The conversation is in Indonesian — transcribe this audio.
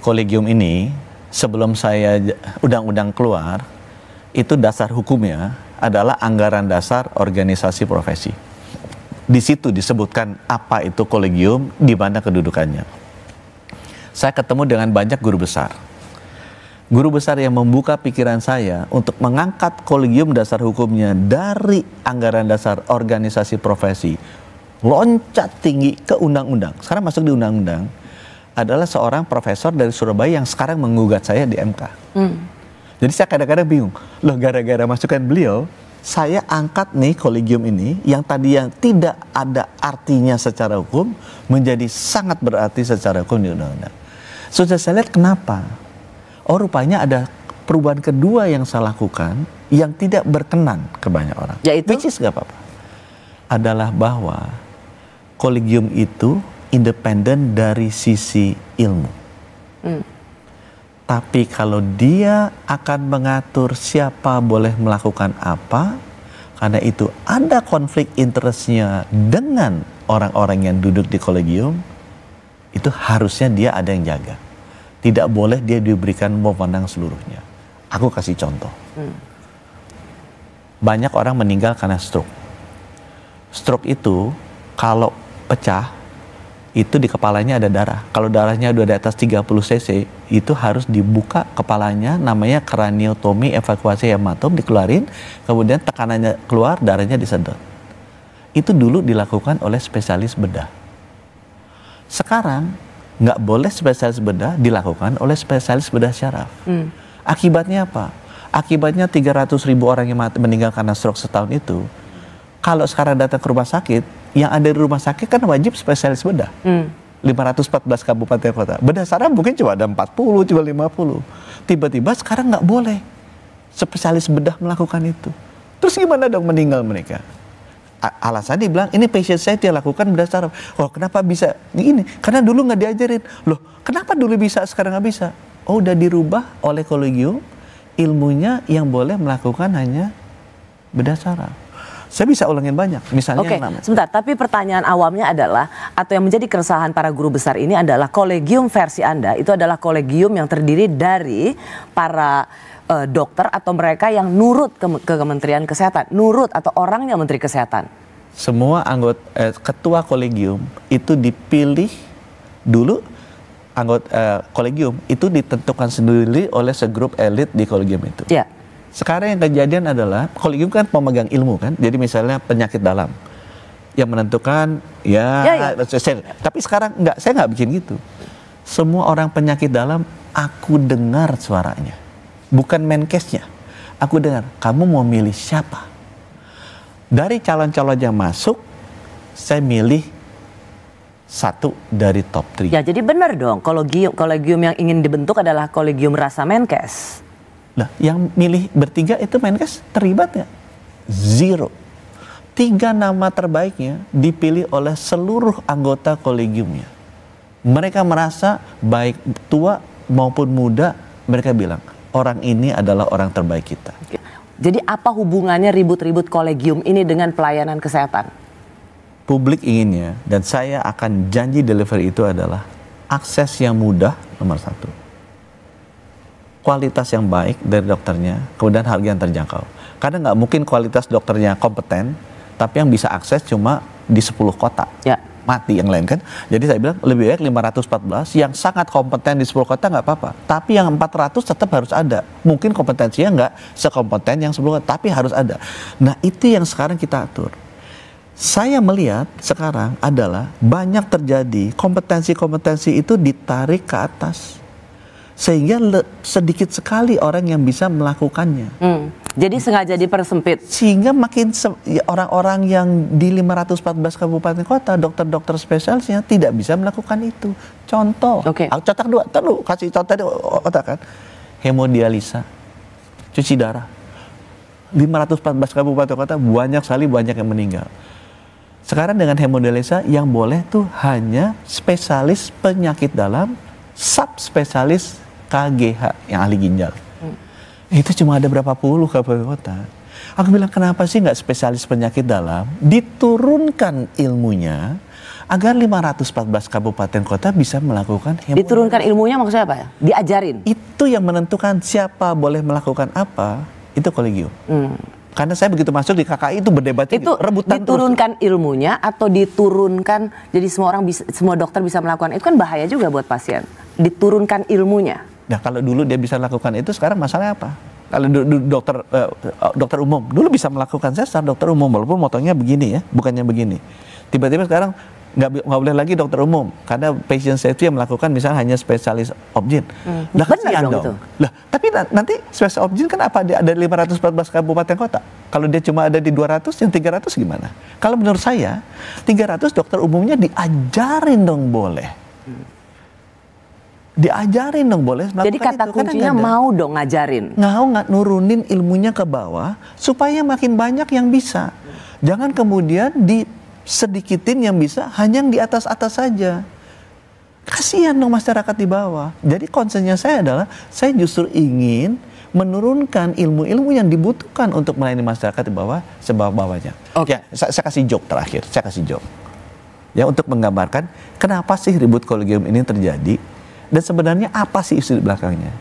Kolegium ini sebelum saya undang-undang keluar, itu dasar hukumnya adalah anggaran dasar organisasi profesi. Di situ disebutkan apa itu kolegium, di mana kedudukannya. Saya ketemu dengan banyak guru besar. Guru besar yang membuka pikiran saya untuk mengangkat kolegium dasar hukumnya dari anggaran dasar organisasi profesi, loncat tinggi ke undang-undang. Sekarang masuk di undang-undang, adalah seorang profesor dari Surabaya yang sekarang menggugat saya di MK. Jadi saya kadang-kadang bingung, loh gara-gara masukan beliau, saya angkat nih kolegium ini yang tadi yang tidak ada artinya secara hukum menjadi sangat berarti secara hukum di undang-undang. Sudah saya lihat kenapa. Oh rupanya ada perubahan kedua yang saya lakukan yang tidak berkenan ke banyak orang. Yaitu? Which is gak apa-apa. Adalah bahwa kolegium itu independen dari sisi ilmu. Tapi kalau dia akan mengatur siapa boleh melakukan apa, karena itu ada konflik interestnya dengan orang-orang yang duduk di kolegium, itu harusnya dia ada yang jaga. Tidak boleh dia diberikan wewenang seluruhnya. Aku kasih contoh. Banyak orang meninggal karena stroke. Stroke itu kalau pecah, itu di kepalanya ada darah. Kalau darahnya udah di atas 30 cc, itu harus dibuka kepalanya, namanya kraniotomi, evakuasi hematom, dikeluarin, kemudian tekanannya keluar, darahnya disedot. Itu dulu dilakukan oleh spesialis bedah. Sekarang, nggak boleh spesialis bedah dilakukan oleh spesialis bedah syaraf. Akibatnya apa? Akibatnya 300.000 orang yang meninggal karena stroke setahun itu, kalau sekarang datang ke rumah sakit, yang ada di rumah sakit kan wajib spesialis bedah. 514 kabupaten kota. Bedah saraf mungkin cuma ada 40, cuma 50. Tiba-tiba sekarang nggak boleh spesialis bedah melakukan itu. Terus gimana dong meninggal mereka? Alasannya dibilang, ini pasien saya dia lakukan bedah saraf. Oh kenapa bisa? Ini, karena dulu nggak diajarin. Loh kenapa dulu bisa, sekarang nggak bisa? Oh udah dirubah oleh kolegium, ilmunya yang boleh melakukan hanya bedah saraf. Saya bisa ulangin banyak, misalnya. Oke, sebentar, tapi pertanyaan awamnya adalah, atau yang menjadi keresahan para guru besar ini adalah kolegium versi Anda, itu adalah kolegium yang terdiri dari para dokter atau mereka yang nurut ke Kementerian Kesehatan, nurut atau orangnya Menteri Kesehatan. Semua anggota ketua kolegium itu dipilih dulu, anggota kolegium itu ditentukan sendiri oleh segrup elit di kolegium itu. Ya. Sekarang yang kejadian adalah kolegium kan pemegang ilmu kan, jadi misalnya penyakit dalam yang menentukan tapi sekarang saya nggak bikin gitu. Semua orang penyakit dalam aku dengar suaranya, bukan menkesnya. Aku dengar kamu mau milih siapa. Dari calon-calon yang masuk, saya milih satu dari top 3. Ya jadi benar dong, kolegium yang ingin dibentuk adalah kolegium rasa menkes. Nah, yang milih bertiga itu menkes terlibat nggak? 0. 3 nama terbaiknya dipilih oleh seluruh anggota kolegiumnya. Mereka merasa baik tua maupun muda, mereka bilang orang ini adalah orang terbaik kita. Jadi apa hubungannya ribut-ribut kolegium ini dengan pelayanan kesehatan? Publik inginnya, dan saya akan janji delivery itu adalah akses yang mudah nomor 1. Kualitas yang baik dari dokternya, kemudian harga yang terjangkau. Karena nggak mungkin kualitas dokternya kompeten, tapi yang bisa akses cuma di 10 kota. Ya. Mati yang lain kan. Jadi saya bilang lebih baik 514 yang sangat kompeten di 10 kota nggak apa-apa. Tapi yang 400 tetap harus ada. Mungkin kompetensinya nggak sekompeten yang 10 kota, tapi harus ada. Nah itu yang sekarang kita atur. Saya melihat sekarang adalah banyak terjadi kompetensi-kompetensi itu ditarik ke atas. Sehingga sedikit sekali orang yang bisa melakukannya. Jadi sengaja dipersempit. Sehingga makin orang-orang yang di 514 kabupaten kota, dokter-dokter spesialisnya tidak bisa melakukan itu. Contoh, contoh kedua, kasih contoh di otak kan. Hemodialisa, cuci darah. 514 kabupaten kota banyak sekali yang meninggal. Sekarang dengan hemodialisa yang boleh tuh hanya spesialis penyakit dalam, subspesialis KGH yang ahli ginjal. Itu cuma ada berapa puluh kabupaten kota. Aku bilang kenapa sih nggak spesialis penyakit dalam diturunkan ilmunya agar 514 kabupaten kota bisa melakukan hemodialisis. Diturunkan ilmunya maksudnya apa ya? Diajarin? Itu yang menentukan siapa boleh melakukan apa, itu kolegium. Karena saya begitu masuk di KKI itu berdebatnya itu rebutan diturunkan terus. Ilmunya atau diturunkan jadi semua orang bisa, semua dokter bisa melakukan itu kan bahaya juga buat pasien. Diturunkan ilmunya. Nah kalau dulu dia bisa lakukan itu, sekarang masalahnya apa? Kalau dokter umum dulu bisa melakukan sesar, dokter umum walaupun motonya begini ya, bukannya begini. Tiba-tiba sekarang nggak boleh lagi dokter umum karena patient safety yang melakukan misalnya hanya spesialis obgyn. Lah kasihan dong. Lah tapi nanti spesialis obgyn kan apa ada 514 kabupaten kota. Kalau dia cuma ada di 200, yang 300 gimana? Kalau menurut saya 300 dokter umumnya diajarin dong boleh. Diajarin dong boleh melakukan. Jadi kata itu. kuncinya mau dong ngajarin. Nggak nurunin ilmunya ke bawah supaya makin banyak yang bisa. Jangan kemudian disedikitin yang bisa, hanya yang di atas-atas saja. Kasihan dong masyarakat di bawah. Jadi concernnya saya adalah saya justru ingin menurunkan ilmu-ilmu yang dibutuhkan untuk melayani masyarakat di bawah sebawah-bawahnya. Oke, saya kasih joke terakhir. Saya kasih joke. Ya untuk menggambarkan kenapa sih ribut kolegium ini terjadi. Dan sebenarnya apa sih isu di belakangnya?